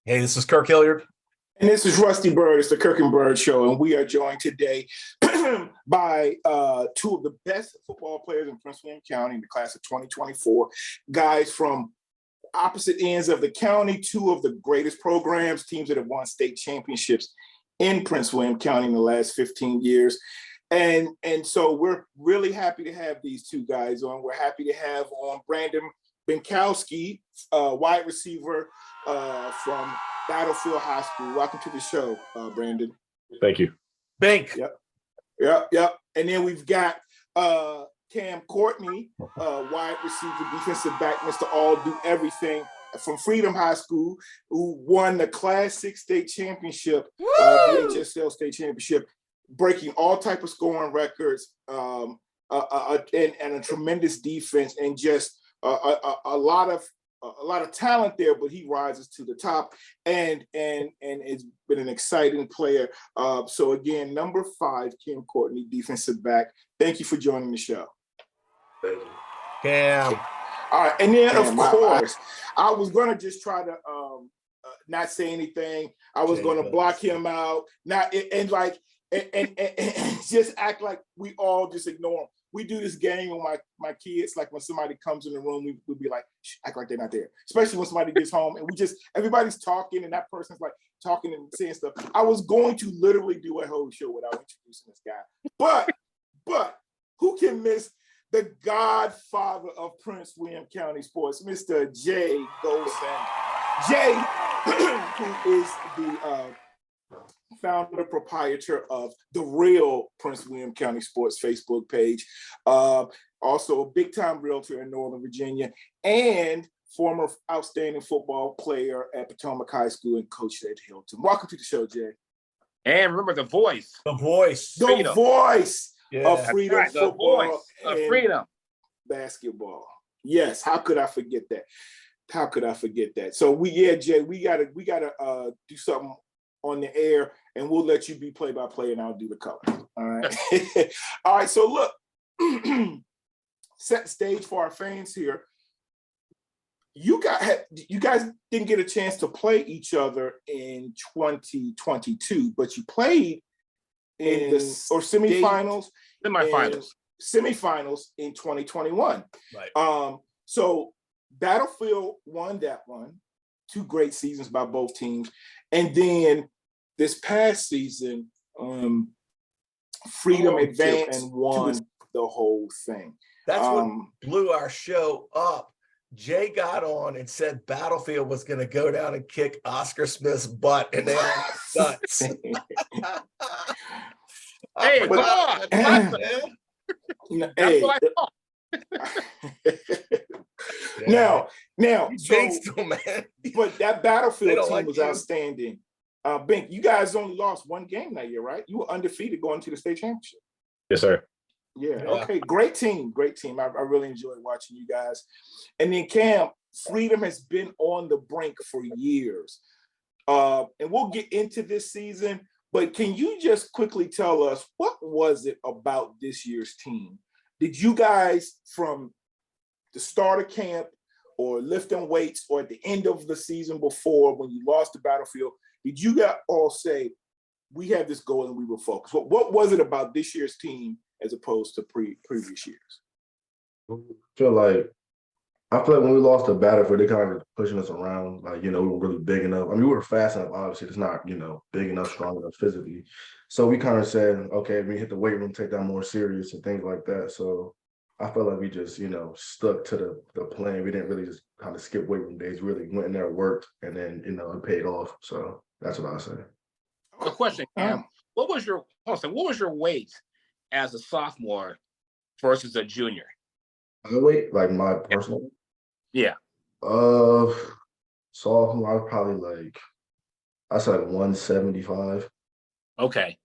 Hey, this is Kirk Hilliard. And this is Rusty Bird. It's the Kirk and Bird Show, and we are joined today by two of the best football players in Prince William County in the class of 2024. Guys from opposite ends of the county, two of the greatest programs, teams that have won state championships in Prince William County in the last 15 years. And so we're really happy to have these two guys on. We're happy to have on Brandon Binkowski, wide receiver from Battlefield High School. Welcome to the show, Brandon. Thank you. Bink. Yep. And then we've got Cam Courtney, wide receiver, defensive back, Mr. All Do Everything from Freedom High School, who won the Class 6 state championship, BHSL state championship, breaking all type of scoring records, and a tremendous defense, and just a lot of talent there, but he rises to the top, and it's been an exciting player. So again, number 5, Cam Courtney, defensive back. Thank you for joining the show. Thank you. Cam. All right, and then of course, I was gonna just try to not say anything. I was gonna block him out, and just act like we all just ignore him. We do this game with my kids, like when somebody comes in the room, we'd be like, act like they're not there. Especially when somebody gets home and everybody's talking and that person's like talking and saying stuff. I was going to literally do a whole show without introducing this guy. But who can miss the godfather of Prince William County sports, Mr. Jay Golson. Jay, who is the founder, proprietor of the real Prince William County Sports Facebook page, also a big-time realtor in Northern Virginia, and former outstanding football player at Potomac High School and coached at Hilton. Welcome to the show, Jay. And remember the voice. The voice. The Freedom. Voice of That's freedom, right, the football, voice of and freedom. basketball. Yes, how could I forget that? So Jay, we gotta do something on the air, and we'll let you be play-by-play, and I'll do the color. All right. All right. So look, set the stage for our fans here. You guys didn't get a chance to play each other in 2022, but you played in the semifinals in 2021. Right. So Battlefield won that one. 2 great seasons by both teams. And then this past season, Freedom advanced and won the whole thing. That's what blew our show up. Jay got on and said Battlefield was going to go down and kick Oscar Smith's butt, and they all nuts. Hey, come on. That's what I thought. Now, Still, man. but that Battlefield team like was you. outstanding. Bink, you guys only lost 1 game that year, right? You were undefeated going to the state championship. Yes, sir. Yeah. Okay. Great team. I really enjoyed watching you guys. And then Cam, Freedom has been on the brink for years. And we'll get into this season, but can you just quickly tell us what was it about this year's team? Did you guys, from the start of camp or lifting weights or at the end of the season before when you lost the Battlefield, did you guys all say, we had this goal and we were focused? What was it about this year's team as opposed to previous years? I feel like when we lost the Battlefield, they kind of pushing us around. Like, we were really big enough. I mean, we were fast enough, obviously. It's not, big enough, strong enough physically. So we kind of said, okay, we hit the weight room, take that more serious and things like that. So I felt like we just, stuck to the plan. We didn't really just kind of skip weight room days. We really went in there, worked, and then, it paid off. So that's what I say. The question, Cam, what was your weight as a sophomore versus a junior? My weight, like my personal? Yeah. Sophomore, I was probably I said 175. Okay.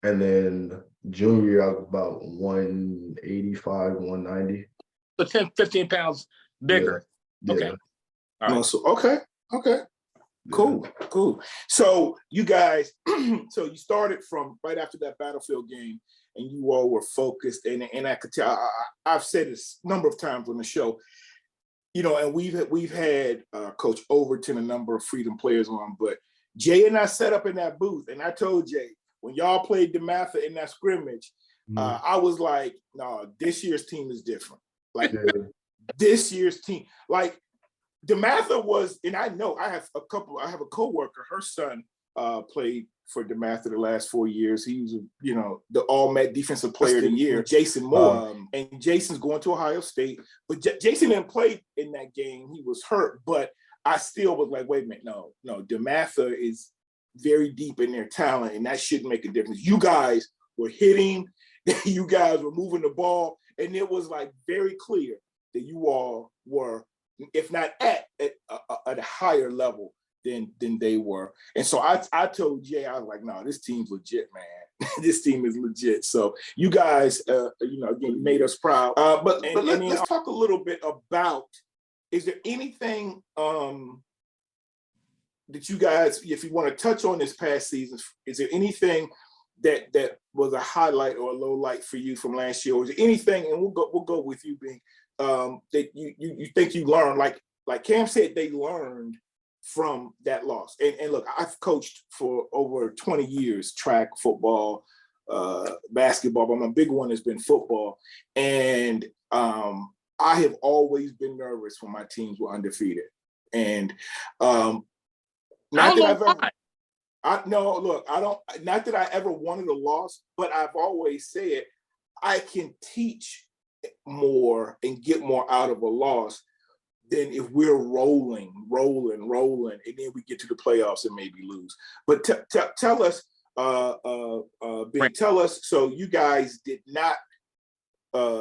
And then junior year, I was about 185, 190. So 10, 15 pounds bigger. Yeah. Okay. All right. Okay. Cool. So you guys, so you started from right after that Battlefield game, and you all were focused. And I could tell, I've said this a number of times on the show, and we've had Coach Overton, a number of Freedom players on, but Jay and I sat up in that booth, and I told Jay, when y'all played DeMatha in that scrimmage, I was like, no, this year's team is different. Like, this year's team, like, DeMatha was, and I know I have a coworker, her son played for DeMatha the last 4 years. He was, the All-Met Defensive Player of the Year, Jason Moore. And Jason's going to Ohio State. But Jason didn't play in that game. He was hurt. But I still was like, wait a minute, no, DeMatha is very deep in their talent, and that shouldn't make a difference. You guys were hitting, you guys were moving the ball, and it was like very clear that you all were, if not at a higher level than they were. And so I told Jay, I was like, no, this team's legit, man. This team is legit. So you guys, again, made us proud. But let's talk a little bit about, is there anything that you guys, if you want to touch on this past season, is there anything that was a highlight or a low light for you from last year? Or is there anything, and we'll go with you, Bink, that you think you learned, like Cam said, they learned from that loss. And look, I've coached for over 20 years, track, football, basketball, but my big one has been football. And I have always been nervous when my teams were undefeated. And not that I ever wanted a loss, but I've always said I can teach more and get more out of a loss than if we're rolling, and then we get to the playoffs and maybe lose. But tell us, Ben, tell us, so you guys did not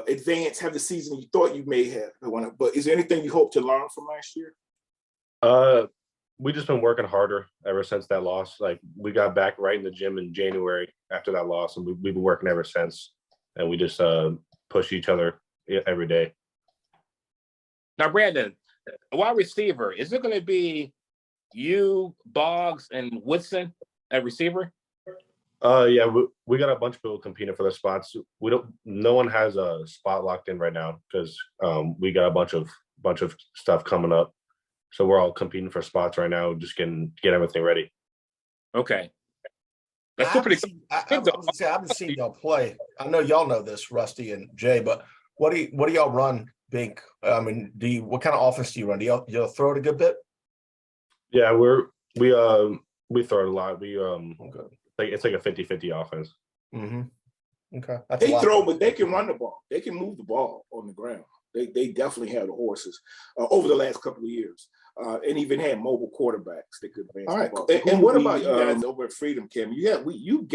advance, have the season you thought you may have, but is there anything you hope to learn from last year? We just been working harder ever since that loss. Like, we got back right in the gym in January after that loss, and we've been working ever since. And we just push each other every day. Now, Brandon, a wide receiver, is it going to be you, Boggs, and Woodson at receiver? Yeah, we got a bunch of people competing for the spots. No one has a spot locked in right now because we got a bunch of stuff coming up. So we're all competing for spots right now, just get everything ready. Okay. That's still pretty cool. I haven't seen y'all play. I know y'all know this, Rusty and Jay, but what do y'all run, Bink? I mean, what kind of offense do you run? Do y'all throw it a good bit? Yeah, we throw it a lot. It's like a 50-50 offense. Mm-hmm. Okay. They throw, but they can run the ball. They can move the ball on the ground. They definitely have the horses over the last couple of years, and even had mobile quarterbacks that could advance. All right. The ball. And what about you guys over at Freedom, Cam? You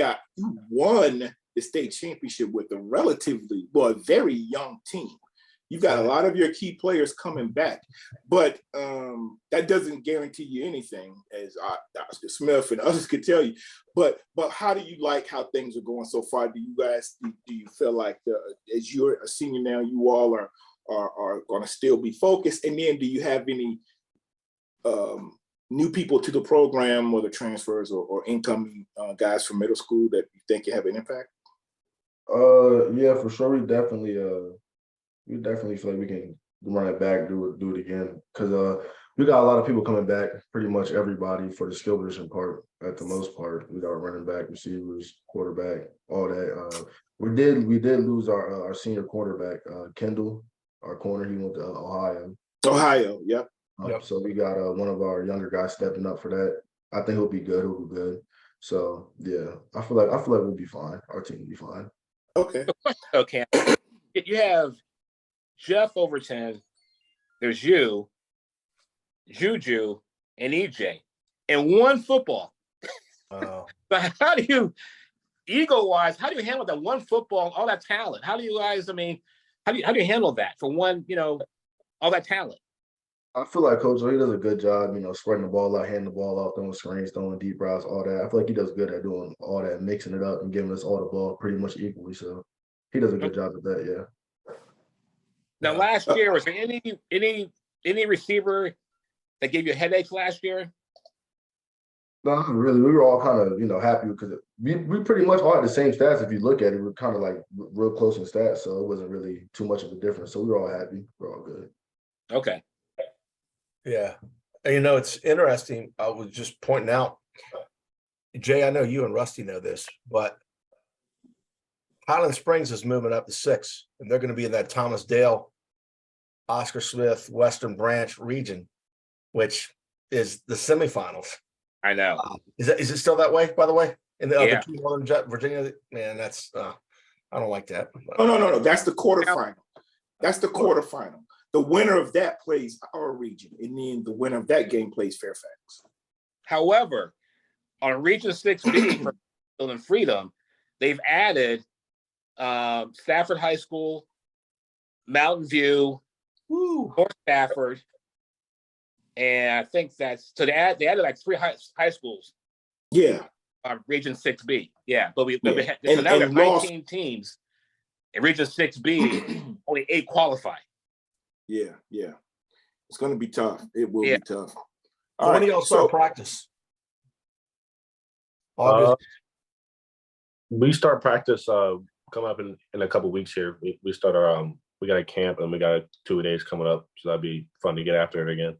won the state championship with a very young team. You've got a lot of your key players coming back, but that doesn't guarantee you anything, as Dr. Smith and others could tell you. But how do you like how things are going so far? Do you feel like as you're a senior now, you all are going to still be focused? And then do you have any new people to the program, or the transfers or incoming guys from middle school that you think can have an impact? Yeah, for sure. We definitely feel like we can run it back, do it again, because we got a lot of people coming back, pretty much everybody for the skill position part. At the most part, we got running back, receivers, quarterback, all that. We did lose our senior quarterback, Kendall, our corner. He went to Ohio, yep. So we got one of our younger guys stepping up for that. I think he'll be good. So yeah, I feel like we'll be fine. Our team will be fine. Okay. Okay. You have Jeff Overton, there's you, Juju, and EJ, and one football. Wow. But how do you, ego-wise, how do you handle that one football, all that talent? How do you guys, how do you handle that for one, all that talent? I feel like Coach, he does a good job, spreading the ball out, handing the ball off, throwing screens, throwing deep routes, all that. I feel like he does good at doing all that, mixing it up and giving us all the ball pretty much equally. So he does a good job at that, yeah. Now, last year, was there any receiver that gave you headaches last year? No, not really. We were all kind of, happy because we pretty much all had the same stats. If you look at it, we're kind of like real close in stats, so it wasn't really too much of a difference. So we were all happy. We're all good. Okay. Yeah. And, you know, it's interesting. I was just pointing out, Jay, I know you and Rusty know this, but Highland Springs is moving up to 6, and they're going to be in that Thomas Dale, Oscar Smith, Western Branch region, which is the semifinals. I know. Is it still that way, by the way? In the Yeah. other two Northern Virginia, man, that's I don't like that. No. That's the quarterfinal. That's the quarterfinal. The winner of that plays our region, and then the winner of that game plays Fairfax. However, on Region 6B for Field and Freedom, they've added Stafford High School, Mountain View, North Stafford, and I think that's so they added like 3 high schools. Yeah. Region 6B. Yeah, but so And now we have 19 teams in Region 6B. Only 8 qualify. Yeah. It's going to be tough. It will be tough. When do y'all start practice? August. We start practice coming up in a couple weeks here. We start our we got a camp and we got 2 days coming up, so that'd be fun to get after it again.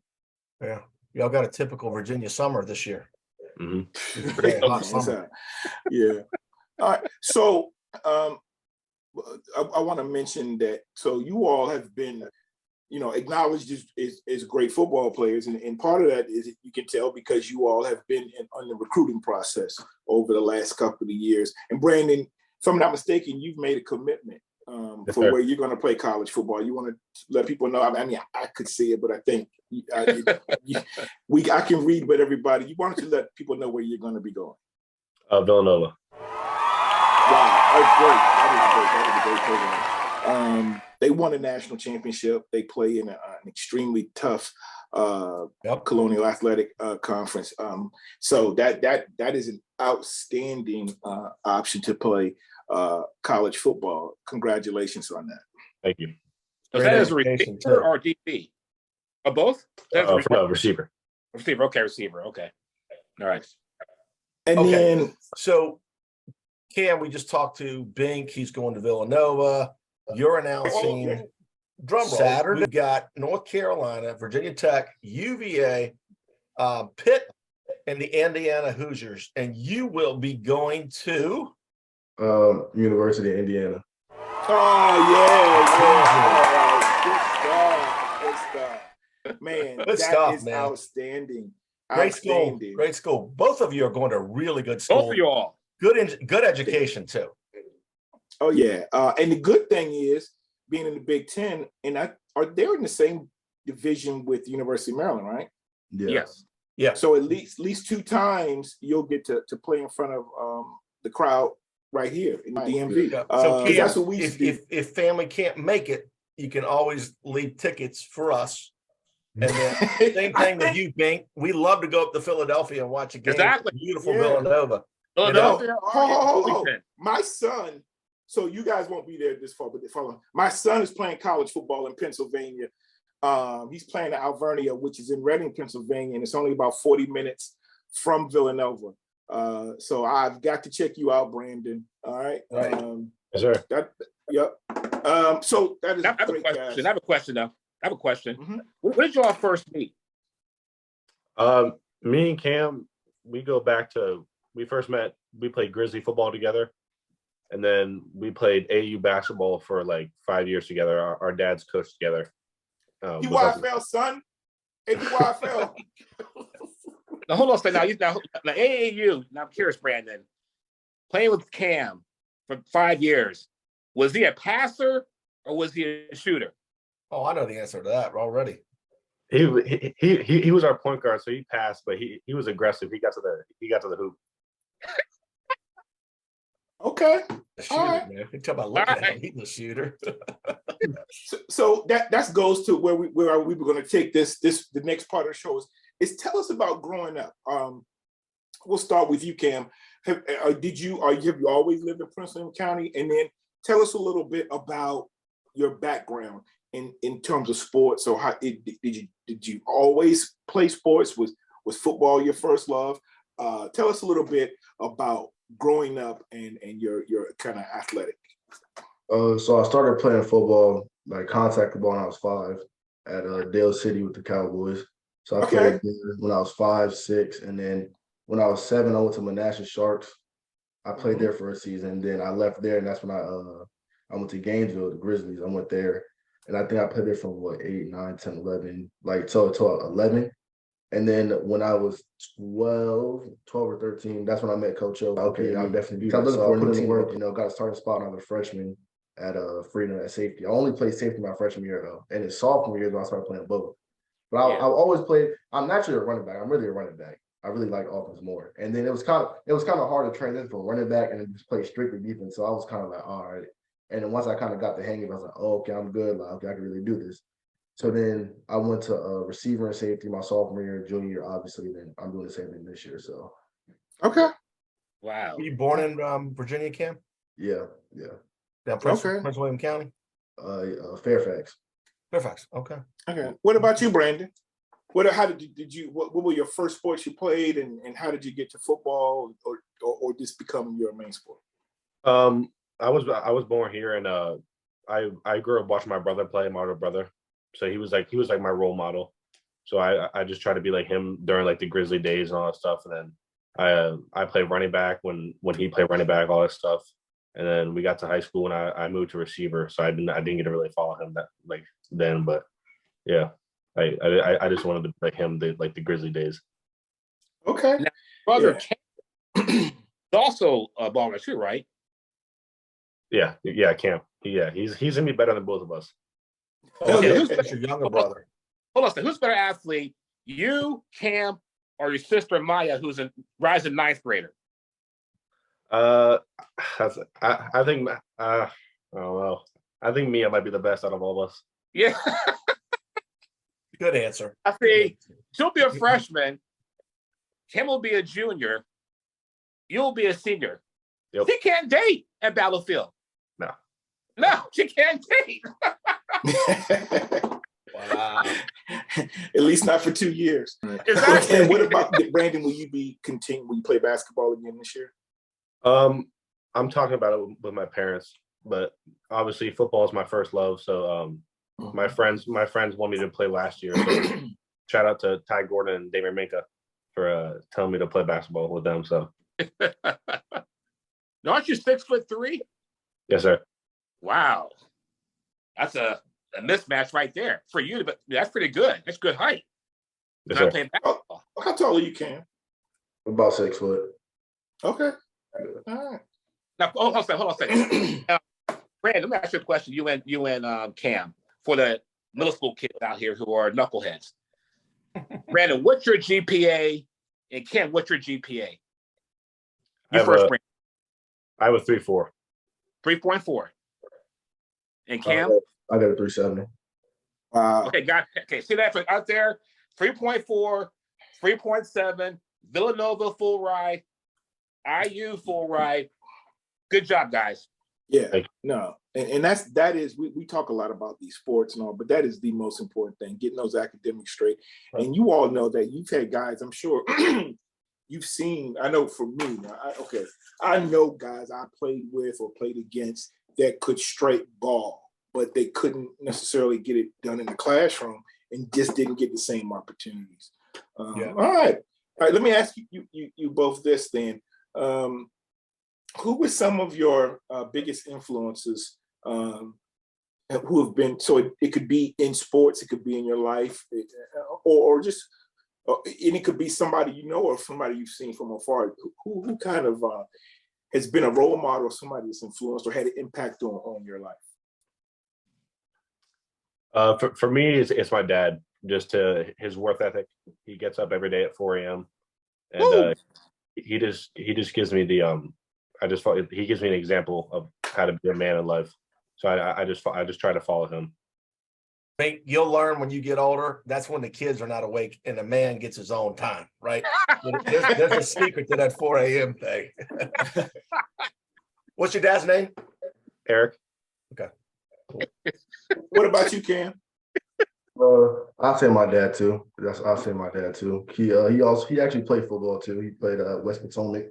Yeah, y'all got a typical Virginia summer this year. Mm-hmm. Very hot summer. Yeah. All right. So I want to mention that. So you all have been, acknowledged as great football players, and part of that is you can tell because you all have been on the recruiting process over the last couple of years. And Brandon, if I'm not mistaken, you've made a commitment for where you're going to play college football. You want to let people know. I mean, I could see it, but I think I can read with everybody. You wanted to let people know where you're going to be going. Villanova. Wow, that's great. That is a great program. They won a national championship. They play in an extremely tough Colonial Athletic Conference. So that is an outstanding option to play college football. Congratulations on that. Thank you. So that is a receiver or DB? Or both? No, receiver. Receiver. Okay, receiver. Okay. All right. And then, so Cam, we just talked to Bink. He's going to Villanova. You're announcing drum roll. Saturday. We've got North Carolina, Virginia Tech, UVA, Pitt, and the Indiana Hoosiers. And you will be going to University of Indiana. Good stuff. Man, Good that stuff, is man. Outstanding. Great school. Great school. Both of you are going to really good school. Both of you all. Good education too. Oh yeah. And the good thing is being in the Big Ten, and they're in the same division with the University of Maryland, right? Yeah. Yes. Yeah. So at least 2 times you'll get to play in front of the crowd right here in the DMV. Yeah. So Cam, that's what we do. If family can't make it, you can always leave tickets for us. And then same thing with you, Bink. We love to go up to Philadelphia and watch a game. Exactly. Beautiful Villanova. Philadelphia. My son. So you guys won't be there this fall, but my son is playing college football in Pennsylvania. He's playing at Alvernia, which is in Reading, Pennsylvania, and it's only about 40 minutes from Villanova. So I've got to check you out, Brandon. All right. Yes, sir. Yep. So that is I have great, a question. guys. I have a question though. I have a question. Mm-hmm. Where did y'all first meet? Me and Cam, we first met, we played Grizzly football together. And then we played AU basketball for like 5 years together. Our dads coached together. UYFL, son. UYFL. Now hold on a second. Now AAU. Now I'm curious, Brandon. Playing with Cam for 5 years, was he a passer or was he a shooter? Oh, I know the answer to that already. He was our point guard, so he passed, but he was aggressive. He got to the hoop. Okay. A shooter, right. man. You talk about looking at him, he's a shooter. So that goes to where we were going to take the next part of the show is tell us about growing up. We'll start with you, Cam. Have you always lived in Prince William County? And then tell us a little bit about your background in terms of sports. So how did you always play sports? Was football your first love? Tell us a little bit about growing up and your kind of athletic. So I started playing football, like contact football when I was 5 at Dale City with the Cowboys. So I played there when I was 5, 6, and then when I was 7, I went to Manassas Sharks. I played there for a season. Then I left there, and that's when I went to Gainesville, the Grizzlies. I went there, and I think I played there from what 8, 9, 10, 11, like till 11. And then when I was 12 or 13, that's when I met Coach O. Okay, I'll definitely do that. So I put in the work, got a starting spot when I was a freshman at Freedom at safety. I only played safety my freshman year though, and in sophomore year I started playing both. But I always played. I'm naturally a running back. I'm really a running back. I really like offense more. And then it was kind of hard to transition from running back and then just play strictly defense. So I was kind of like, all right. And then once I kind of got the hang of it, I was like, oh, okay, I'm good. Like, okay, I can really do this. So then I went to receiver and safety my sophomore year, junior year, obviously. Then I'm doing the same thing this year. So. Okay. Wow. Were you born in Virginia, Cam? Yeah. Down Prince William County? Fairfax. Fairfax. Okay. Okay. What about you, Brandon? What were your first sports you played, and how did you get to football, or this become your main sport? I was born here, and I grew up watching my brother play, my older brother. So he was like my role model. So I just tried to be like him during like the Grizzly days and all that stuff. And then I played running back when he played running back, all that stuff. And then we got to high school and I moved to receiver. So I didn't get to really follow him that like then, but yeah, I just wanted to be like him the Grizzly days. Okay. Now, brother Cam also a baller too, right? Yeah, Cam. Yeah, he's gonna be better than both of us. Okay, who's your younger brother? Hold on a second. Who's better athlete? You, Cam, or your sister Maya, who's a rising 9th grader? I think I don't know. I think Mia might be the best out of all of us. Yeah. Good answer. I think she'll be a freshman. Kim will be a junior. You'll be a senior. Yep. She can't date at Battlefield. No, she can't date. Wow. At least not for 2 years. Exactly. And what about Brandon? Will you play basketball again this year? I'm talking about it with my parents, but obviously football is my first love. So my friends want me to play last year. So shout out to Ty Gordon and Damien Minka for telling me to play basketball with them. So Now, aren't you 6'3"? yes, sir. Wow. That's a mismatch right there for you, but that's pretty good. That's good height. Yes, Not sir. playing basketball. How tall are you, Cam? About 6 foot. Okay. All right. Now, hold on a second. Brandon, let me ask you a question. You and Cam, for the middle school kids out here who are knuckleheads. Brandon, what's your GPA? And Cam, what's your GPA? You first, Brandon. I have a 3.4. 3.4. And Cam? I got a 3.70. Wow. Okay, got it. Okay, see that out there? 3.4, 3.7, Villanova full ride, IU full ride. Good job, guys. Yeah, no, and that is we talk a lot about these sports and all, but that is the most important thing, getting those academics straight. Right. And you all know that you've had guys, I'm sure you've seen. I know for me, I know guys I played with or played against that could straight ball, but they couldn't necessarily get it done in the classroom and just didn't get the same opportunities. All right. Let me ask you both this then. Who were some of your biggest influences who have been, so it could be in sports, it could be in your life, or just, and it could be somebody you know or somebody you've seen from afar. Who kind of has been a role model, or somebody that's influenced or had an impact on your life? For me, it's my dad. Just his work ethic. He gets up every day at 4 a.m. and he just gives me the he gives me an example of how to be a man in life. So I just try to follow him. I think you'll learn when you get older. That's when the kids are not awake and the man gets his own time, right? There's a secret to that 4 a.m. thing. What's your dad's name? Eric. Okay. Cool. What about you, Cam? I'll say my dad too. I'll say my dad too. He actually played football too. He played West Potomac,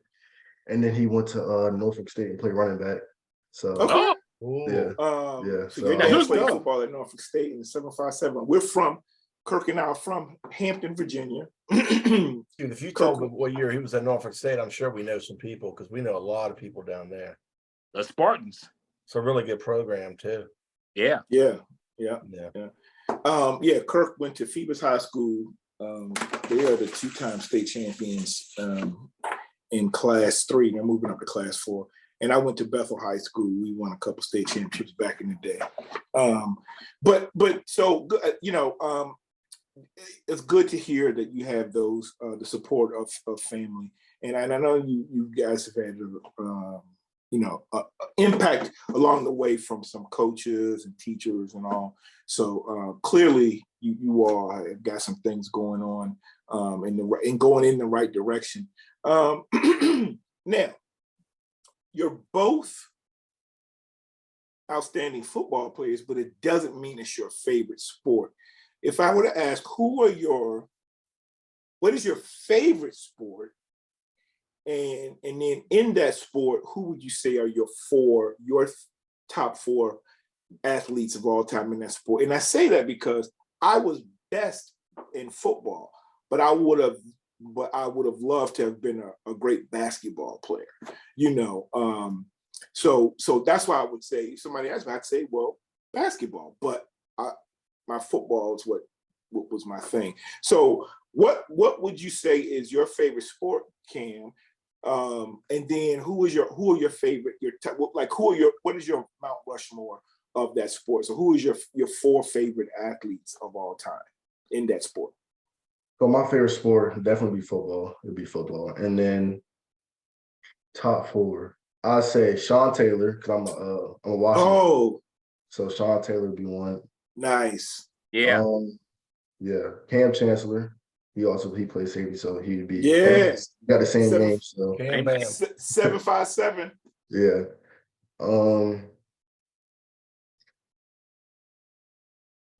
and then he went to Norfolk State and played running back. So okay. Yeah. So your dad played football at Norfolk State in the 757. We're from Kirk and I are from Hampton, Virginia. Dude, if you told me Kirk- what year he was at Norfolk State, I'm sure we know some people because we know a lot of people down there. The Spartans. It's a really good program too. Yeah. Yeah. Yeah. Kirk went to Phoebus High School. They are the 2-time state champions in Class 3. They're moving up to Class 4. And I went to Bethel High School. We won a couple state championships back in the day. It's good to hear that you have those the support of family. And I know you guys have had impact along the way from some coaches and teachers and all. So clearly you all have got some things going on and going in the right direction. Now, you're both outstanding football players, but it doesn't mean it's your favorite sport. If I were to ask, what is your favorite sport? And then in that sport, who would you say are your top 4 athletes of all time in that sport? And I say that because I was best in football, but I would have loved to have been a great basketball player, So that's why I would say, if somebody asked me, I'd say, well, basketball, but my football is what was my thing. So what would you say is your favorite sport, Cam? And then what is your Mount Rushmore of that sport? So who is your 4 favorite athletes of all time in that sport? So my favorite sport would definitely be football. It'd be football. And then top 4, I'd say Sean Taylor, because I'm a Washington. Oh, So Sean Taylor would be one. nice. Yeah. Cam Chancellor. He plays safety, so he'd be Yes. got the same Seven- name. So Bam, bam. 757. yeah.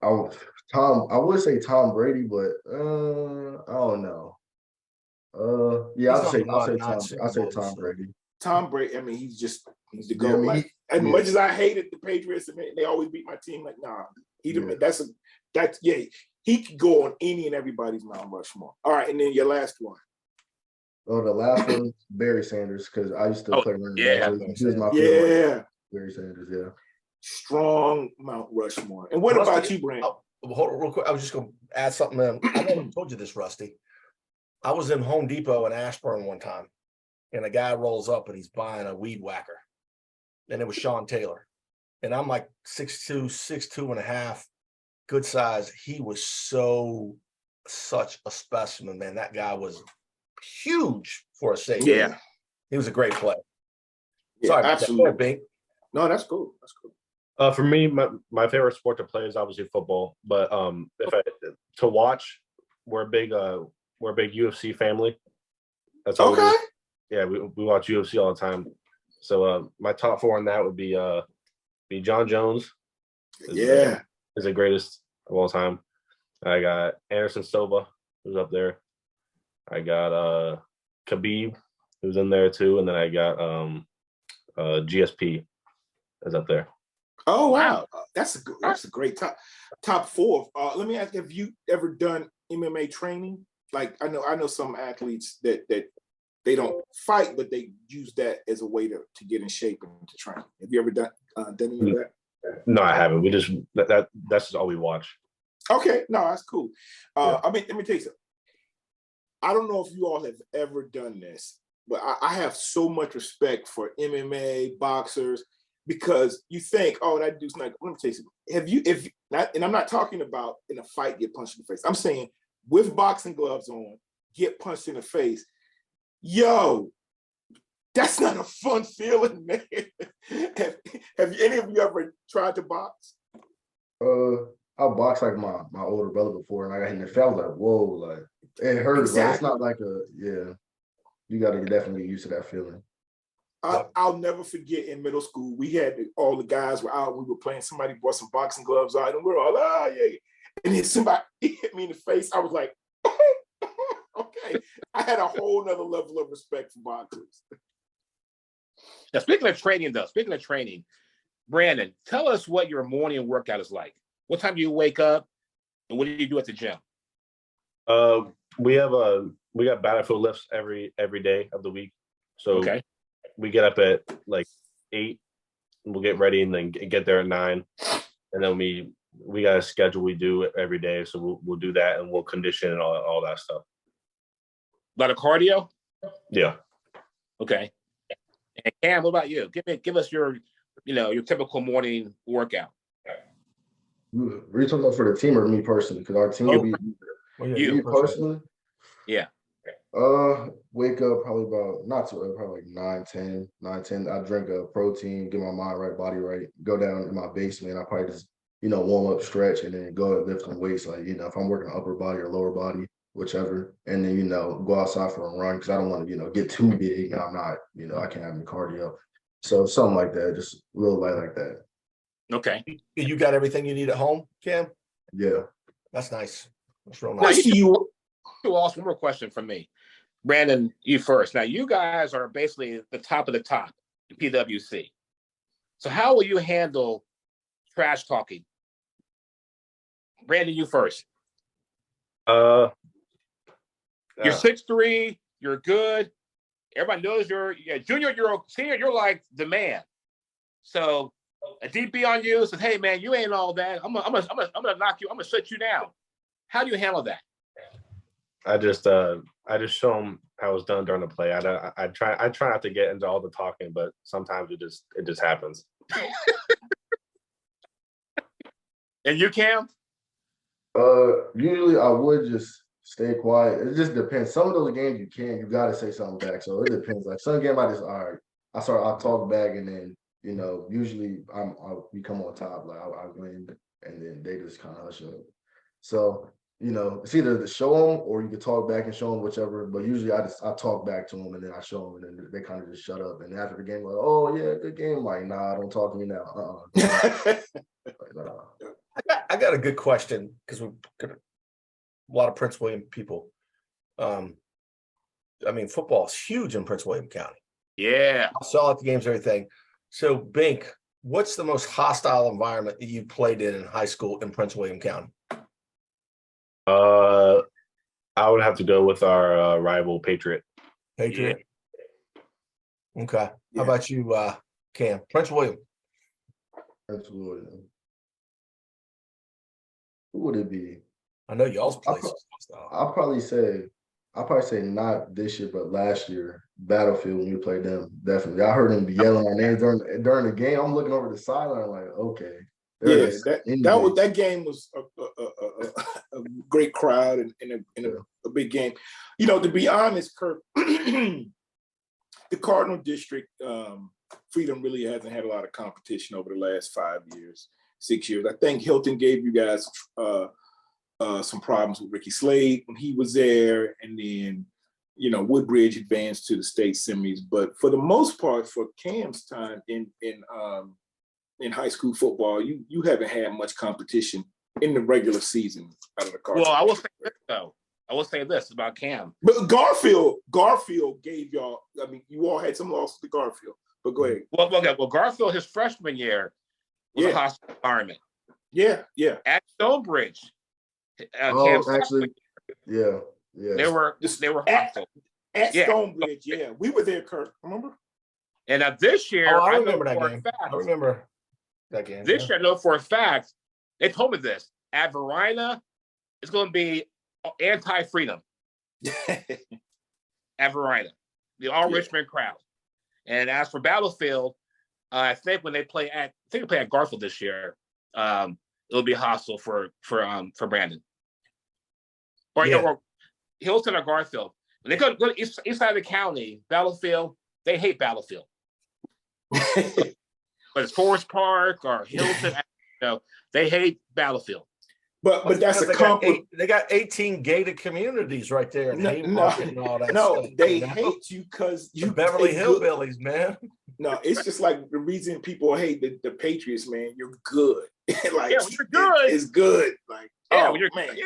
I would say Tom Brady, but I don't know. He's I'll say on nine Super Bowls, Tom so. Brady. Tom Brady, I mean, he's the Yeah, GOAT. I mean, Like, as much as I hated the Patriots and they always beat my team, like, nah, he could go on any and everybody's Mount Rushmore. All right, and then your last one. Oh, the last one, Barry Sanders, because I used to play running back. yeah. He was my favorite. Yeah, Barry Sanders, yeah. strong Mount Rushmore. And what about you, Brandon? Hold on real quick. I was just going to add something in. I never told you this, Rusty. I was in Home Depot in Ashburn one time, and a guy rolls up and he's buying a weed whacker. And it was Sean Taylor. And I'm like 6'2", 6'2 and a half, good size. He was such a specimen, man. That guy was huge for a safety. Yeah. He was a great player. Yeah, Sorry, absolutely. Bink. No, that's cool. That's cool. For me, my favorite sport to play is obviously football. But to watch, we're a big UFC family. That's all. Okay. Yeah, we watch UFC all the time. So my top 4 on that would be John Jones. Is the greatest of all time. I got Anderson Silva, who's up there. I got Khabib, who's in there too, and then I got GSP is up there. Oh wow, that's a great top 4. Let me ask, have you ever done MMA training? Like I know some athletes that they don't fight, but they use that as a way to get in shape and to train. Have you ever done any of that? No, I haven't. We just that's just all we watch. Okay, no, that's cool. I mean, let me tell you something. I don't know if you all have ever done this, but I have so much respect for MMA boxers because you think, oh, that dude's not. Let me tell you something. And I'm not talking about in a fight get punched in the face. I'm saying with boxing gloves on, get punched in the face. Yo, that's not a fun feeling, man. Have any of you ever tried to box? I boxed like my older brother before, and I got hit in the face. I was like, whoa, like it hurts. Exactly. Like, it's not like you got to definitely get used to that feeling. I'll never forget in middle school, we had all the guys were out, we were playing, somebody brought some boxing gloves out, and we were all, yeah. And then somebody hit me in the face. I was like, okay. I had a whole nother level of respect for boxers. Now, speaking of training, Brandon, tell us what your morning workout is like. What time do you wake up? And what do you do at the gym? We got battlefield lifts every day of the week. So Okay. we get up at like 8, and we'll get ready and then get there at 9. And then we got a schedule we do every day. So we'll do that and we'll condition and all that stuff. A lot of cardio? Yeah. Okay. And Cam, what about you? Give us your typical morning workout. Were you talking about for the team or me personally? Because our team will be You me personally. Yeah. Wake up probably about not too early, probably like 9:10. I drink a protein, get my mind right, body right. Go down in my basement. I probably just warm up, stretch, and then go and lift some weights. Like if I'm working upper body or lower body, whichever, and then go outside for a run because I don't want to get too big. I'm not I can't have any cardio. So something like that, just a little light like that. Okay. You got everything you need at home, Cam? Yeah. That's nice. That's real Now, nice. you ask one more question from me. Brandon, you first. Now, you guys are basically the top of the top in PWC. So how will you handle trash talking? Brandon, you first. Uh, You're 6'3", you're good. Everybody knows you're junior, you're a senior, you're like the man. So a DB on you says, "Hey man, you ain't all that. I'm gonna knock you. I'm gonna shut you down." How do you handle that? I just show them how it's done during the play. I try not to get into all the talking, but sometimes it just happens. And you, Cam? Usually I would just stay quiet. It just depends. Some of those games you gotta say something back. So it depends. Like some game I'll talk back, and then usually we come on top. Like I win, and then they just kind of hush up. So it's either to show them or you can talk back and show them, whichever. But usually I talk back to them and then I show them, and then they kind of just shut up. And after the game, like, "Oh yeah, good game." Like, "Nah, don't talk to me now." Like, nah. I got a good question because we've got a lot of Prince William people. Football is huge in Prince William County. Yeah. I saw at the games, everything. So, Bink, what's the most hostile environment that you played in high school in Prince William County? I would have to go with our rival Patriot. Patriot. Yeah. Okay. Yeah. How about you, Cam? Prince William. Prince William. Who would it be? I know y'all's places. I'll probably say not this year, but last year, Battlefield when we played them. Definitely, I heard them be yelling our names during the game. I'm looking over the sideline like, okay. Yeah, that game was a great crowd and a big game. To be honest, Kirk, the Cardinal District, Freedom really hasn't had a lot of competition over the last 5 years, 6 years. I think Hilton gave you guys some problems with Ricky Slade when he was there, and then Woodbridge advanced to the state semis. But for the most part, for Cam's time in high school football, you haven't had much competition in the regular season out of the Cardinals. Well, I will say this though. I will say this about Cam. But Garfield gave y'all. You all had some losses to Garfield. But go ahead. Well, Garfield, his freshman year was a hostile environment. Yeah. At Stonebridge, actually, yeah. They were hostile. At Stonebridge, yeah. We were there, Kirk. Remember? And this year, I remember that game. I remember that game. This year, I know for a fact, they told me this. At Verina, it's going to be anti-freedom. At Verina, the all-Richmond crowd. And as for Battlefield, I think when they play at Garfield this year, it'll be hostile for Brandon. Or Hilton or Garfield. When they go to east side of the county, Battlefield, they hate Battlefield. But it's Forest Park or Hilton, they hate Battlefield. But that's a compliment. They got 18 gated communities right there. And No, they hate you because you Beverly Hillbillies, man. No, it's just like the reason people hate the Patriots, man. You're good. Like, when you're good, it's good. Like, when you're man.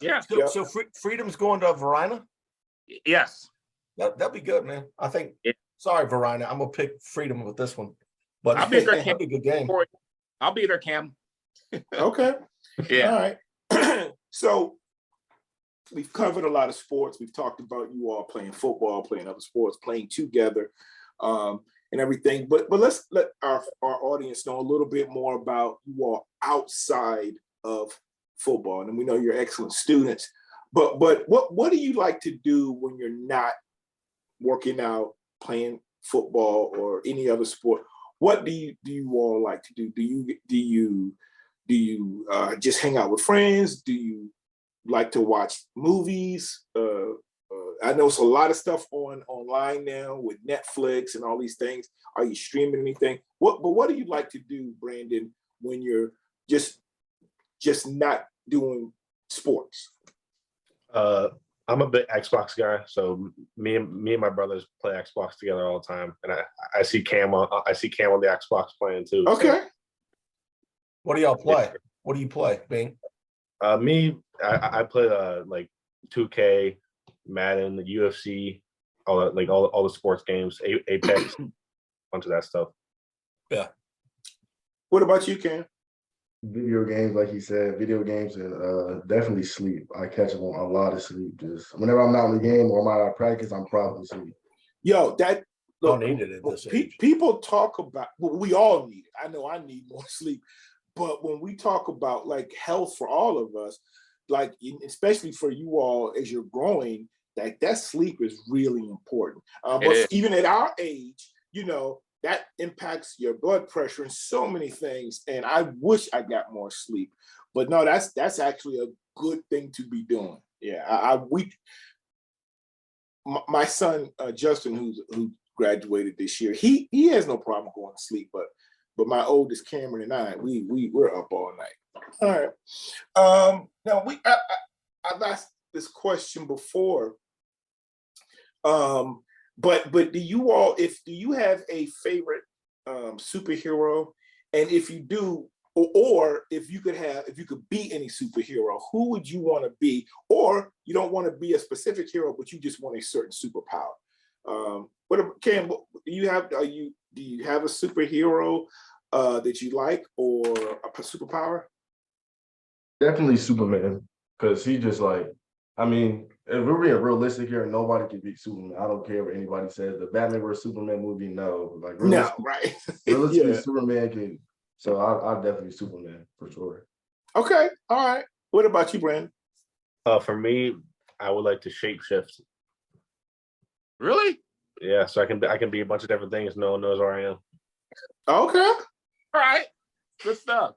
Yeah. So Freedom's going to Verina? Yes. That'd be good, man. I think. Yeah. Sorry, Verina. I'm gonna pick Freedom with this one, but I'll be there, Cam. That'd be a good game. I'll be there, Cam. Okay. Yeah. All right. So we've covered a lot of sports. We've talked about you all playing football, playing other sports, playing together, and everything. But let's let our audience know a little bit more about you all outside of football. And we know you're excellent students. But what do you like to do when you're not working out, playing football, or any other sport? What do you all like to do? Do you just hang out with friends? Do you like to watch movies? I know it's a lot of stuff online now with Netflix and all these things. Are you streaming anything? What do you like to do, Brandon, when you're just not doing sports? I'm a big Xbox guy, so me and my brothers play Xbox together all the time, and I see Cam on the Xbox playing too. Okay. So. What do y'all play? What do you play, Bing? I play like 2K, Madden, the UFC, all the sports games, Apex, bunch of that stuff. Yeah. What about you, Cam? Video games, like he said, video games, and definitely sleep. I catch up on a lot of sleep. Just whenever I'm not in the game or I'm out of practice, I'm probably asleep. Yo, that Don't need it at this age. People talk about, well, we all need it. I know I need more sleep. But when we talk about like health for all of us, like especially for you all as you're growing, that sleep is really important. But even at our age, that impacts your blood pressure and so many things. And I wish I got more sleep. But no, that's actually a good thing to be doing. Yeah, my son Justin, who graduated this year, he has no problem going to sleep, but my oldest Cameron and I, we're up all night. All right. Now I've asked this question before. But do you have a favorite superhero? And if you do, or if you could be any superhero, who would you want to be? Or you don't want to be a specific hero, but you just want a certain superpower. Cam, do you have a superhero that you like, or a superpower? Definitely Superman, because he just like, I mean, if we're being realistic here, nobody can beat Superman. I don't care what anybody says. The Batman vs Superman movie, no. Like, no, right? Realistically, yeah. Superman can. So I'll definitely Superman for sure. Okay, all right. What about you, Brandon? For me, I would like to shapeshift. Really? Yeah, so I can be a bunch of different things. No one knows where I am. Okay. All right. Good stuff.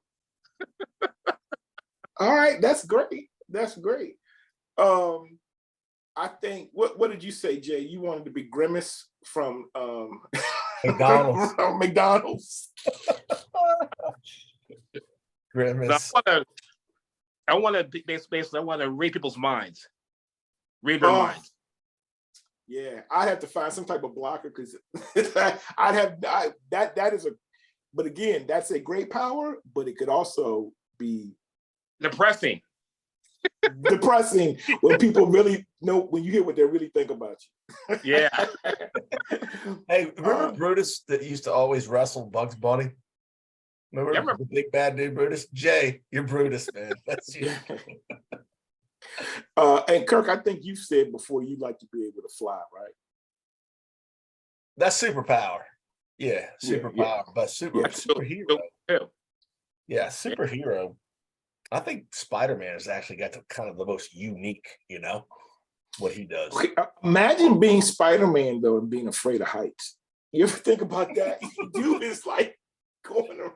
All right, that's great. That's great. I think what did you say, Jay? You wanted to be Grimace from McDonald's. From McDonald's. Grimace. I want to read people's minds. Read their minds. Yeah, I have to find some type of blocker because that is a. But again, that's a great power, but it could also be depressing. Depressing when people really know, when you hear what they really think about you. Yeah. Hey, remember Brutus that used to always wrestle Bugs Bunny? Remember the big bad dude Brutus? Jay, you're Brutus, man. That's you. And Kirk, I think you said before you'd like to be able to fly, right? That's superpower. Yeah, superpower, but superhero. Yeah, superhero. I think Spider-Man has actually got kind of the most unique, what he does. Okay, imagine being Spider-Man though and being afraid of heights. You ever think about that? Dude is like going around.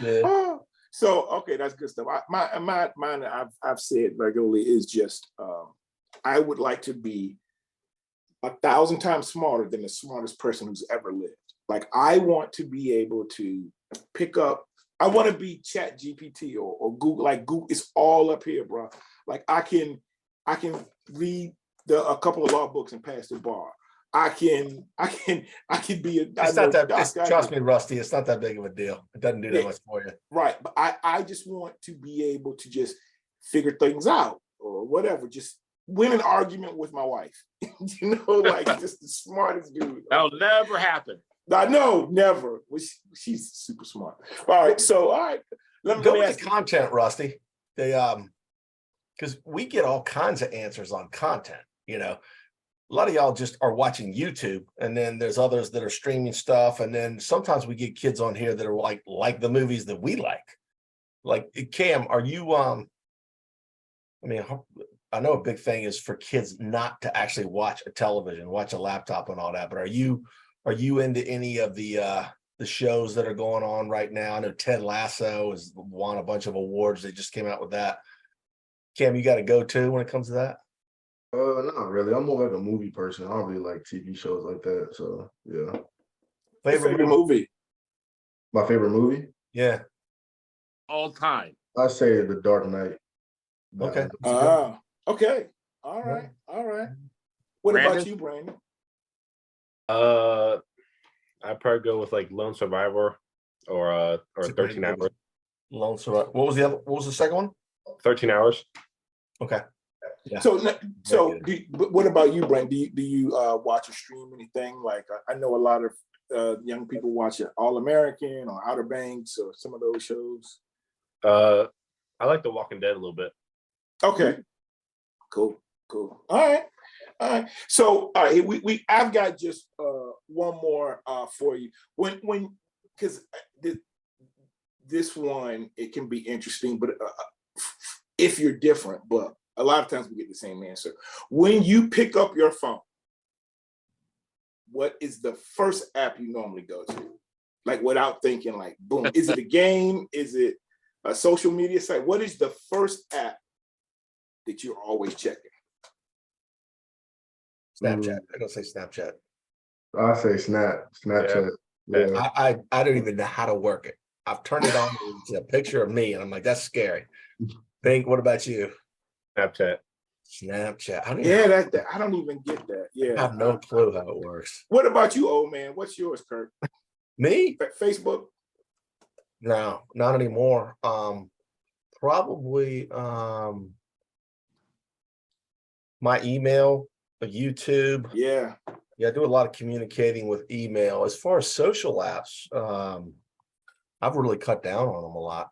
Yeah. So okay, that's good stuff. Mine I've said regularly is just I would like to be 1,000 times smarter than the smartest person who's ever lived. Like I want to be able to pick up. I want to be Chat GPT or Google. Like Google, it's all up here, bro. Like I can read a couple of law books and pass the bar. I can be a. It's not that. Trust me, Rusty. It's not that big of a deal. It doesn't do that much for you. Right, but I just want to be able to just figure things out or whatever. Just win an argument with my wife. Like just the smartest dude. That'll never happen. No, never. She's super smart. All right, so let me ask content, Rusty. They because we get all kinds of answers on content, you know. A lot of y'all just are watching YouTube, and then there's others that are streaming stuff, and then sometimes we get kids on here that are like the movies that we like. Like Cam, are you I mean, I know a big thing is for kids not to actually watch a television, watch a laptop and all that, but are you into any of the shows that are going on right now? I know Ted Lasso has won a bunch of awards. They just came out with that. Cam, you got to go to when it comes to that? Not really. I'm more like a movie person. I don't really like TV shows like that. So yeah. Favorite movie? My favorite movie? Yeah. All time. I say The Dark Knight. Okay. Okay. All right. All right. What Brandon? about you, Brandon? I'd probably go with like Lone Survivor or 13 hours. Lone Survivor. What was the second one? 13 hours. Okay. Yeah. So what about you, Brandon? Do you watch or stream anything? Like I know a lot of young people watch All American or Outer Banks or some of those shows. I like The Walking Dead a little bit. Okay. Cool. All right. So all right, I've got just one more for you. When because this one, it can be interesting, but if you're different, but a lot of times we get the same answer. When you pick up your phone, what is the first app you normally go to? Like without thinking, like boom, is it a game? Is it a social media site? What is the first app that you're always checking? Snapchat. I'm gonna say Snapchat. I say Snapchat. Yeah. I don't even know how to work it. I've turned it on. It's a picture of me, and I'm like, that's scary. Bink, what about you? Snapchat. Snapchat. I don't even get that. Yeah, I have no clue how it works. What about you, old man? What's yours, Kurt? Me? Facebook? No, not anymore. Probably my email, YouTube. Yeah. I do a lot of communicating with email. As far as social apps, I've really cut down on them a lot.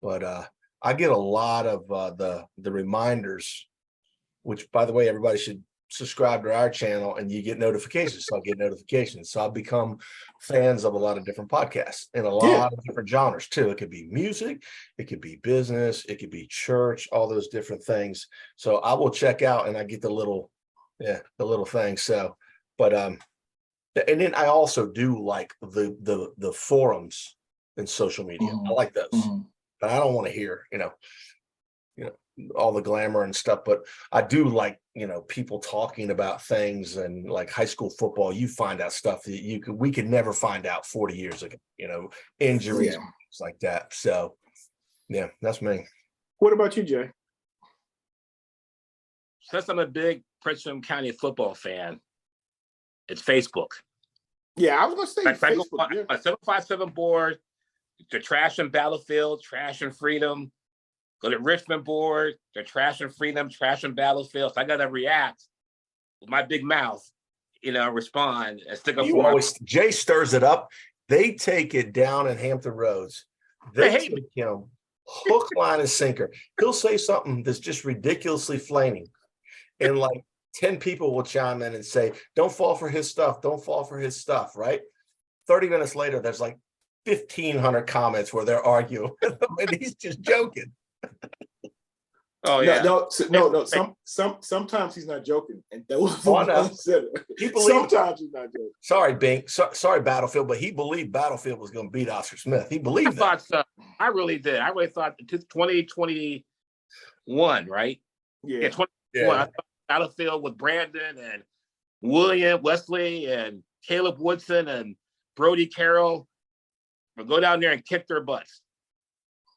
But I get a lot of the reminders, which, by the way, everybody should subscribe to our channel and you get notifications. So I get notifications. So I've become fans of a lot of different podcasts and a lot of different genres too. It could be music, it could be business, it could be church, all those different things. So I will check out and I get the little thing. So, but and then I also do like the forums and social media. I like those. But I don't want to hear, all the glamour and stuff, but I do like, people talking about things, and like high school football, you find out stuff that we could never find out 40 years ago, injuries, things like that. So yeah, that's me. What about you, Jay? Since I'm a big Prince William County football fan, it's Facebook. Yeah, I was gonna say Facebook. A 757 board, the Trash and Battlefield, Trash and Freedom. Go to Richmond board, the Trash and Freedom, Trash and Battlefield. So I gotta react with my big mouth, respond and stick up for Jay stirs it up. They take it down in Hampton Roads. They take him hook, line, and sinker. He'll say something that's just ridiculously flaming, and like 10 people will chime in and say, "Don't fall for his stuff. Don't fall for his stuff." Right? 30 minutes later, there's like 1,500 comments where they're arguing with him, and he's just joking. Oh yeah, no. Sometimes he's not joking, and those sometimes he's not joking. Sorry, Bink. Sorry, Battlefield, but he believed Battlefield was going to beat Oscar Smith. He believed that. I thought so. I really did. I really thought 2021, right? Yeah, 2021. I thought Battlefield with Brandon and William Wesley and Caleb Woodson and Brody Carroll would go down there and kick their butts.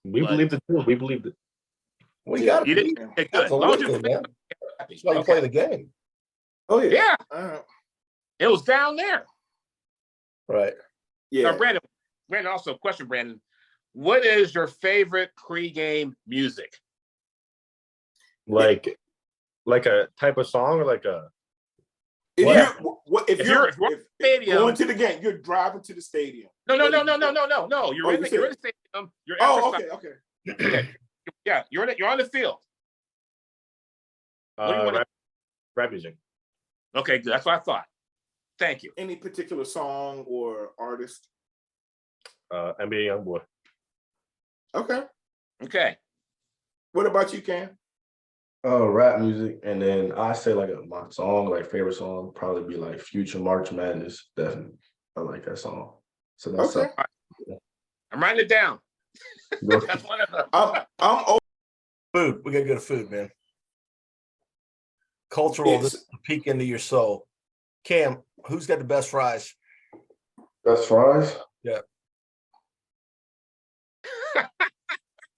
We believed it too. We believed it. We got it. That's why you play the game. Oh yeah. It was down there. Right. Yeah. Now, Brandon, also question, Brandon. What is your favorite pregame music? Like a type of song, or like a if you're stadium, going to the game, you're driving to the stadium. No. You're in the stadium. You're okay. You're Yeah, you're on the field. What do you want Rap music. Okay, good. That's what I thought. Thank you. Any particular song or artist? NBA Youngboy. Okay. What about you, Cam? Rap music, and then I say like my song, like favorite song, probably be like Future March Madness. Definitely, I like that song. So that's Okay. I'm writing it down. That's one of them. I'm Food. We gotta go to food, man. Cultural. Yes. This is a peek into your soul. Cam, who's got the best fries? Best fries. Yeah.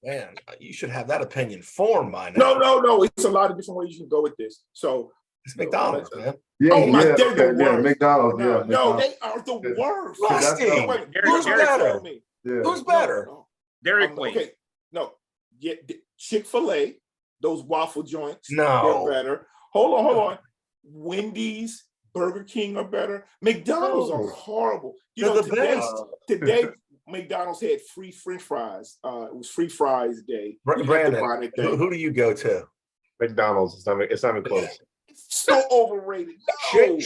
Man, you should have that opinion formed by now. no. It's a lot of different ways you can go with this. So It's McDonald's, man. Yeah, Oh my, yeah, they're the okay, yeah, worst. McDonald's, no, yeah. McDonald's. they are the worst. Rusty, No, wait, who's Jerry better? tell me. Yeah. Who's better? No. Dairy Queen. Okay, no. Yeah, Chick-fil-A, those waffle joints, No. they're better. Hold on. Wendy's, Burger King are better. McDonald's are horrible. You They're know, the today, best. today McDonald's had free French fries. It was Free Fries Day. You had to Brandon, buy that thing. who do you go to? McDonald's. It's not even close. It's so overrated. No.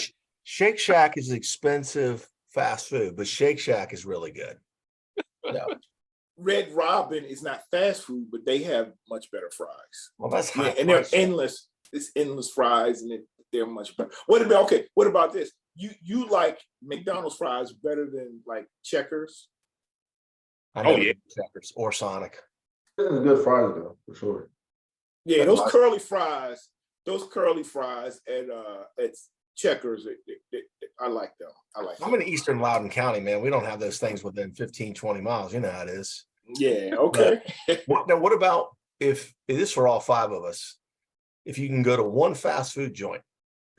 Shake Shack is expensive fast food, but Shake Shack is really good. No. Red Robin is not fast food, but they have much better fries. Well, that's high And they're price. endless. It's endless fries, and they're much better. What about this? You like McDonald's fries better than like Checkers? I know yeah. Checkers or Sonic. This is good fries though, for sure. Yeah, those curly fries at Checkers, I like them. I'm in Eastern Loudoun County, man. We don't have those things within 15, 20 miles. You know how it is. Yeah, okay. What about if this is for all five of us? If you can go to one fast food joint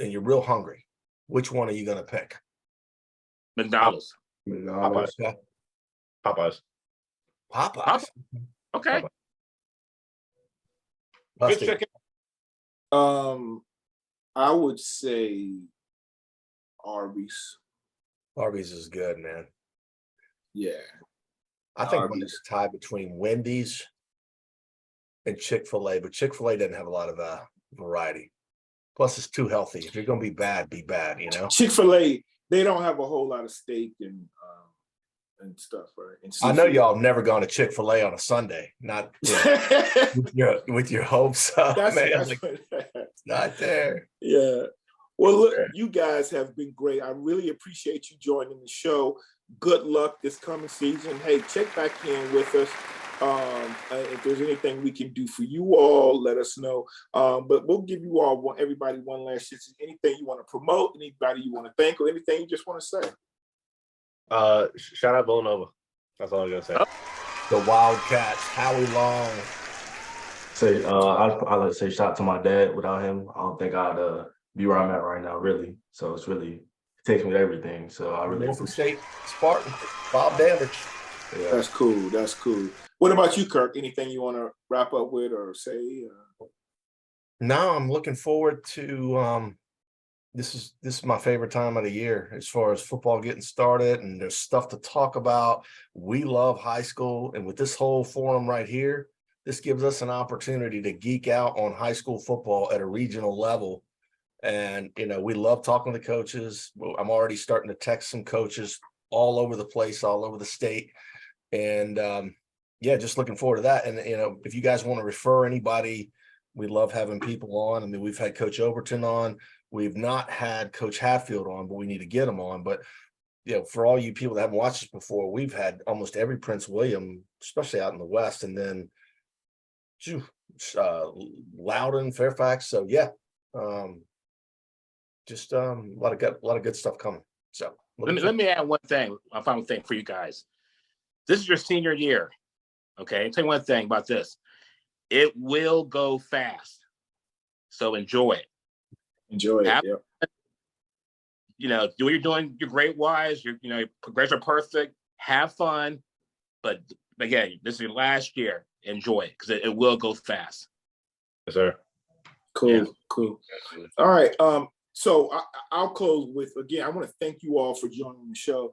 and you're real hungry, which one are you going to pick? McDonald's. McDonald's. Popeyes. Popeyes. Okay. Rusty. Good chicken. I would say Arby's. Arby's is good, man. Yeah. I think Arby's. it's a tie between Wendy's and Chick-fil-A, but Chick-fil-A doesn't have a lot of variety. Plus, it's too healthy. If you're going to be bad, you know? Chick-fil-A, they don't have a whole lot of steak and stuff, right? And I know y'all have never gone to Chick-fil-A on a Sunday, not with your hopes up, man. It's not there. Yeah. Well, look, you guys have been great. I really appreciate you joining the show. Good luck this coming season. Hey, check back in with us. If there's anything we can do for you all, let us know. But we'll give you all everybody one last chance. Anything you want to promote, anybody you want to thank, or anything you just want to say. Shout out Villanova. That's all I'm gonna say. The Wildcats, Howie Long. Say, I'd like to say shout out to my dad. Without him, I don't think I'd be where I'm at right now, really. So it takes me to everything. So I really Norfolk State Spartan, Bob Dandridge. Yeah. That's cool. What about you, Kirk? Anything you want to wrap up with or say? No, I'm looking forward to this is my favorite time of the year as far as football getting started, and there's stuff to talk about. We love high school, and with this whole forum right here, this gives us an opportunity to geek out on high school football at a regional level. And we love talking to coaches. I'm already starting to text some coaches all over the place, all over the state. And just looking forward to that. And if you guys want to refer anybody, we love having people on. I mean, we've had Coach Overton on. We've not had Coach Hatfield on, but we need to get him on. But for all you people that haven't watched this before, we've had almost every Prince William, especially out in the West, and then Loudoun, Fairfax. So just a lot of good stuff coming. So let me add one thing, a final thing for you guys. This is your senior year. Okay, I'll tell you one thing about this. It will go fast. So enjoy it. Enjoy it. Do what you're doing, you're great wise, your grades are perfect, have fun. But again, this is your last year. Enjoy it because it will go fast. Yes, sir. Cool. All right. So I'll close with, again, I want to thank you all for joining the show.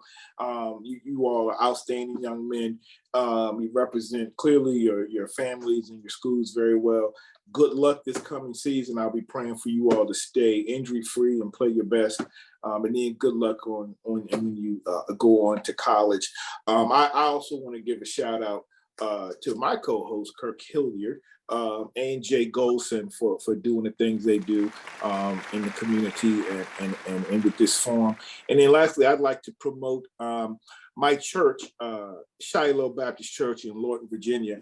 You all are outstanding young men. You represent clearly your families and your schools very well. Good luck this coming season. I'll be praying for you all to stay injury-free and play your best. And then good luck on when you go on to college. I also want to give a shout out to my co-host, Kirk Hilliard, and Jay Golson for doing the things they do in the community and with this forum. And then lastly, I'd like to promote my church, Shiloh Baptist Church in Lorton, Virginia.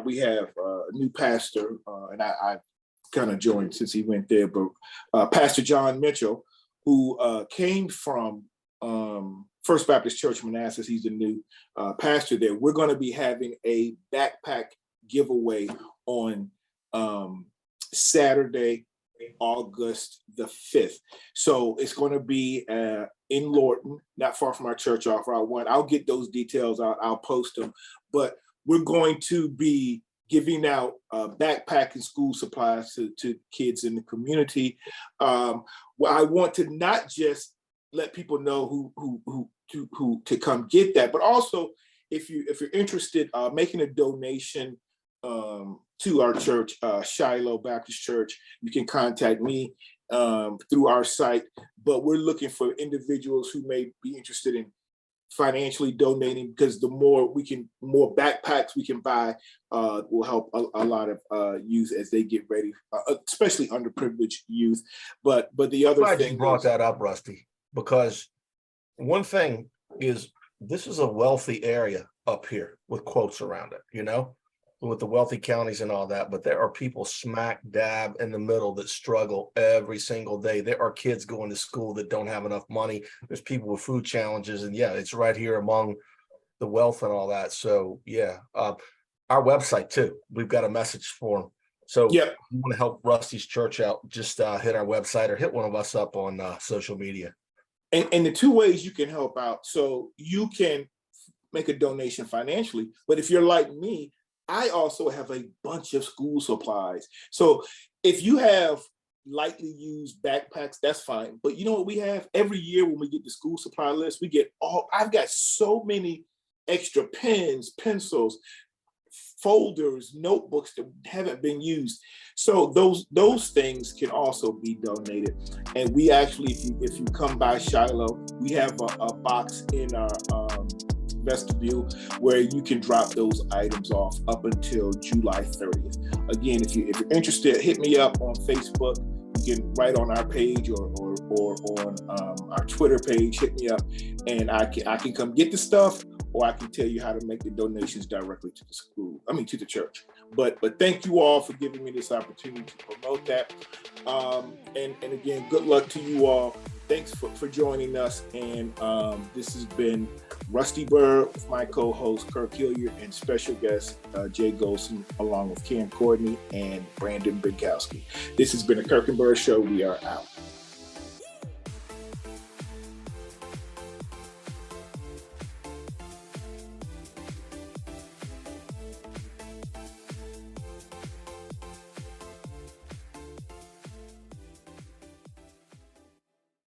We have a new pastor, and I kind of joined since he went there, but Pastor John Mitchell, who came from First Baptist Church Manassas. He's the new pastor there. We're going to be having a backpack giveaway on Saturday, August the 5th. So it's going to be in Lorton, not far from our church off Route 1. I'll get those details out. I'll post them. But we're going to be giving out backpack and school supplies to kids in the community. Well, I want to not just let people know who to come get that, but also if you're interested, making a donation to our church, Shiloh Baptist Church, you can contact me through our site. But we're looking for individuals who may be interested in financially donating, because the more backpacks we can buy will help a lot of youth as they get ready, especially underprivileged youth. But the other Glad thing you brought that up, Rusty, because one thing is this is a wealthy area up here with quotes around it, you know, with the wealthy counties and all that. But there are people smack dab in the middle that struggle every single day. There are kids going to school that don't have enough money. There's people with food challenges, and yeah, it's right here among the wealth and all that. So yeah, our website too, we've got a message for them. So Yeah. if you want to help Rusty's church out, just hit our website or hit one of us up on social media. And the two ways you can help out, so you can make a donation financially, but if you're like me, I also have a bunch of school supplies. So if you have lightly used backpacks, that's fine. But you know what we have? Every year when we get the school supply list, I've got so many extra pens, pencils, folders, notebooks that haven't been used. So those things can also be donated. And we actually, if you come by Shiloh, we have a box in our vestibule where you can drop those items off up until July 30th. Again, if you're interested, hit me up on Facebook. You can write on our page or on our Twitter page. Hit me up, and I can come get the stuff, or I can tell you how to make the donations directly to the school. To the church. But thank you all for giving me this opportunity to promote that. And again, good luck to you all. Thanks for joining us. And this has been Rusty Bird with my co-host Kirk Hilliard and special guest Jay Golson, along with Cam Courtney and Brandon Binkowski. This has been a Kirk and Bird Show. We are out.